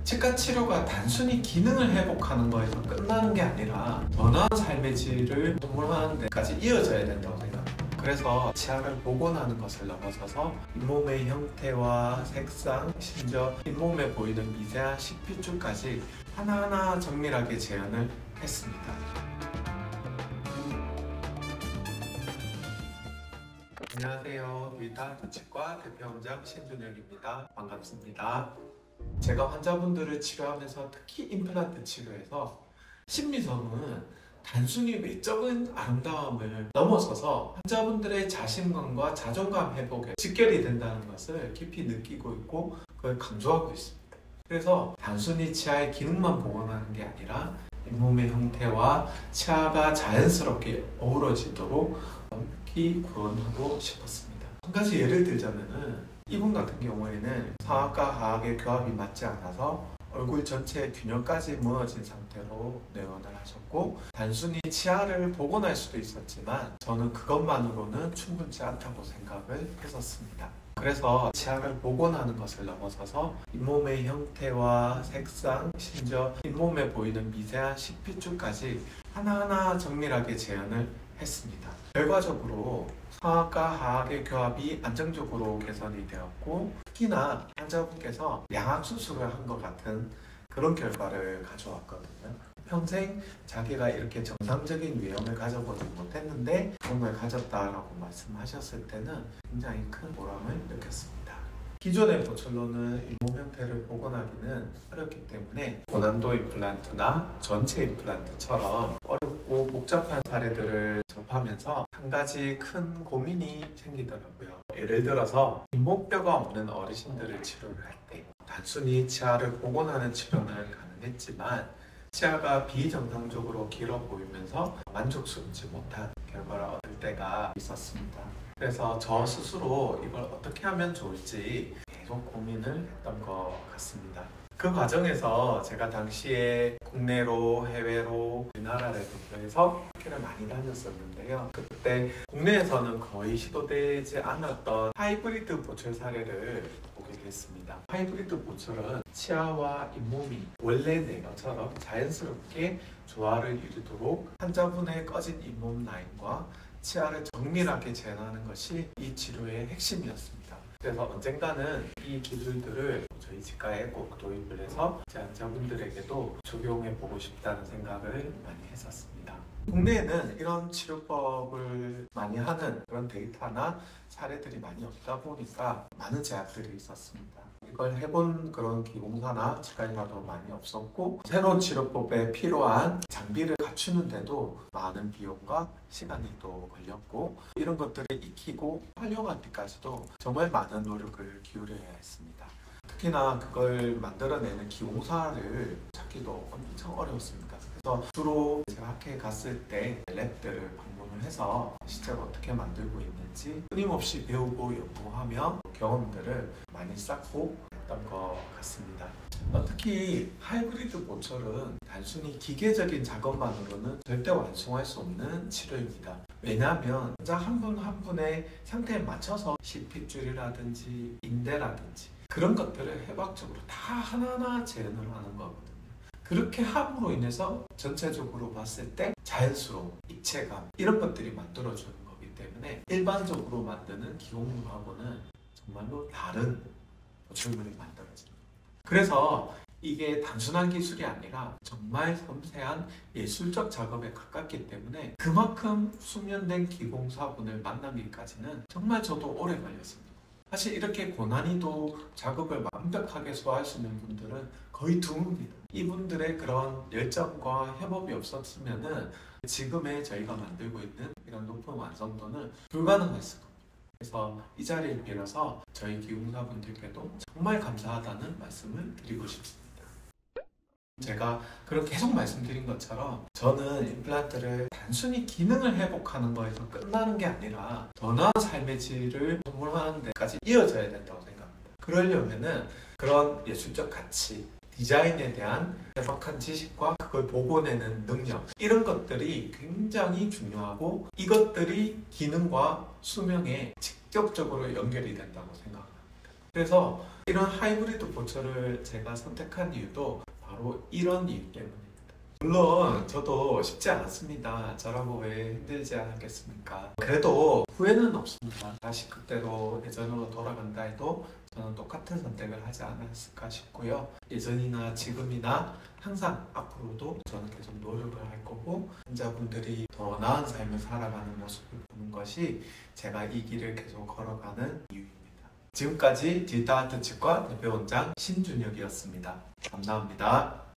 치과 치료가 단순히 기능을 회복하는 거에서 끝나는 게 아니라 더 나은 삶의 질을 선물하는 데까지 이어져야 된다고 생각합니다. 그래서 치아를 복원하는 것을 넘어서서 잇몸의 형태와 색상, 심지어 잇몸에 보이는 미세한 식핏줄까지 하나하나 정밀하게 재현을 했습니다. 안녕하세요. 유이타치과 대표원장 신준혁입니다. 반갑습니다. 제가 환자분들을 치료하면서 특히 임플란트 치료에서 심미섬은 단순히 외적인 아름다움을 넘어서서 환자분들의 자신감과 자존감 회복에 직결이 된다는 것을 깊이 느끼고 있고 그걸 강조하고 있습니다. 그래서 단순히 치아의 기능만 복원하는 게 아니라 잇몸의 형태와 치아가 자연스럽게 어우러지도록 깊이 구현하고 싶었습니다. 한 가지 예를 들자면은 이분 같은 경우에는 상악과 하악의 교합이 맞지 않아서 얼굴 전체의 균형까지 무너진 상태로 내원을 하셨고, 단순히 치아를 복원할 수도 있었지만 저는 그것만으로는 충분치 않다고 생각을 했었습니다. 그래서 치아를 복원하는 것을 넘어서서 잇몸의 형태와 색상, 심지어 잇몸에 보이는 미세한 식핏줄까지 하나하나 정밀하게 재현을 했습니다. 결과적으로 상악과 하악의 교합이 안정적으로 개선이 되었고, 특히나 환자분께서 양악 수술을 한 것 같은 그런 결과를 가져왔거든요. 평생 자기가 이렇게 정상적인 외형을 가져보지 못했는데 정말 가졌다라고 말씀하셨을 때는 굉장히 큰 보람을 느꼈습니다. 기존의 보철로는 잇몸 형태를 복원하기는 어렵기 때문에 고난도 임플란트나 전체 임플란트처럼 어렵고 복잡한 사례들을 접하면서 한 가지 큰 고민이 생기더라고요. 예를 들어서 잇몸뼈가 없는 어르신들을 치료를 할 때 단순히 치아를 복원하는 치료는 가능했지만 치아가 비정상적으로 길어 보이면서 만족스럽지 못한 결과를 얻을 때가 있었습니다. 그래서 저 스스로 이걸 어떻게 하면 좋을지 계속 고민을 했던 것 같습니다. 그 과정에서 제가 당시에 국내로 해외로 우리나라를 대표해서 학회를 많이 다녔었는데요. 그때 국내에서는 거의 시도되지 않았던 하이브리드 보철 사례를 보게 됐습니다. 하이브리드 보철은 치아와 잇몸이 원래 내처럼 자연스럽게 조화를 이루도록 환자분의 꺼진 잇몸 라인과 치아를 정밀하게 재현하는 것이 이 치료의 핵심이었습니다. 그래서 언젠가는 이 기술들을 저희 치과에 꼭 도입을 해서 제 환자분들에게도 적용해보고 싶다는 생각을 많이 했었습니다. 국내에는 이런 치료법을 많이 하는 그런 데이터나 사례들이 많이 없다 보니까 많은 제약들이 있었습니다. 이걸 해본 그런 기공사나 치과의사도 많이 없었고, 새로운 치료법에 필요한 장비를 갖추는데도 많은 비용과 시간이 또 걸렸고, 이런 것들을 익히고 활용하기까지도 정말 많은 노력을 기울여야 했습니다. 특히나 그걸 만들어내는 기공사를 찾기도 엄청 어려웠습니다. 그래서 주로 제가 학회에 갔을 때 랩들을 방문을 해서 실제로 어떻게 만들고 있는지 끊임없이 배우고 연구하며 경험들을 많이 쌓고 했던 것 같습니다. 특히 하이브리드 보철은 단순히 기계적인 작업만으로는 절대 완성할 수 없는 치료입니다. 왜냐하면 환자 한 분 한 분의 상태에 맞춰서 식핏줄이라든지 인대라든지 그런 것들을 해박적으로 다 하나하나 재현을 하는 거거든요. 그렇게 함으로 인해서 전체적으로 봤을 때 자연스러움, 입체감 이런 것들이 만들어주는 거기 때문에 일반적으로 만드는 기공물하고는 정말로 다른 보철물이 만들어집니다. 그래서 이게 단순한 기술이 아니라 정말 섬세한 예술적 작업에 가깝기 때문에 그만큼 숙련된 기공사분을 만나기까지는 정말 저도 오래 걸렸습니다. 사실 이렇게 고난이도 작업을 완벽하게 소화할 수 있는 분들은 거의 드뭅니다. 이분들의 그런 열정과 협업이 없었으면 지금의 저희가 만들고 있는 이런 높은 완성도는 불가능했을 겁니다. 그래서 이 자리를 빌어서 저희 기공사분들께도 정말 감사하다는 말씀을 드리고 싶습니다. 제가 그런 계속 말씀드린 것처럼 저는 임플란트를 단순히 기능을 회복하는 거에서 끝나는 게 아니라 더 나은 삶의 질을 선물하는 데까지 이어져야 된다고 생각합니다. 그러려면은 그런 예술적 가치, 디자인에 대한 해박한 지식과 그걸 복원해내는 능력, 이런 것들이 굉장히 중요하고 이것들이 기능과 수명에 직접적으로 연결이 된다고 생각합니다. 그래서 이런 하이브리드 보초를 제가 선택한 이유도 바로 이런 이유 때문입니다. 물론 저도 쉽지 않았습니다. 저라고 왜 힘들지 않았겠습니까? 그래도 후회는 없습니다. 다시 그때로 예전으로 돌아간다 해도 저는 똑같은 선택을 하지 않았을까 싶고요. 예전이나 지금이나 항상 앞으로도 저는 계속 노력을 할 거고, 환자분들이 더 나은 삶을 살아가는 모습을 보는 것이 제가 이 길을 계속 걸어가는 이유입니다. 지금까지 디지털 치과 대표원장 신준혁이었습니다. 감사합니다.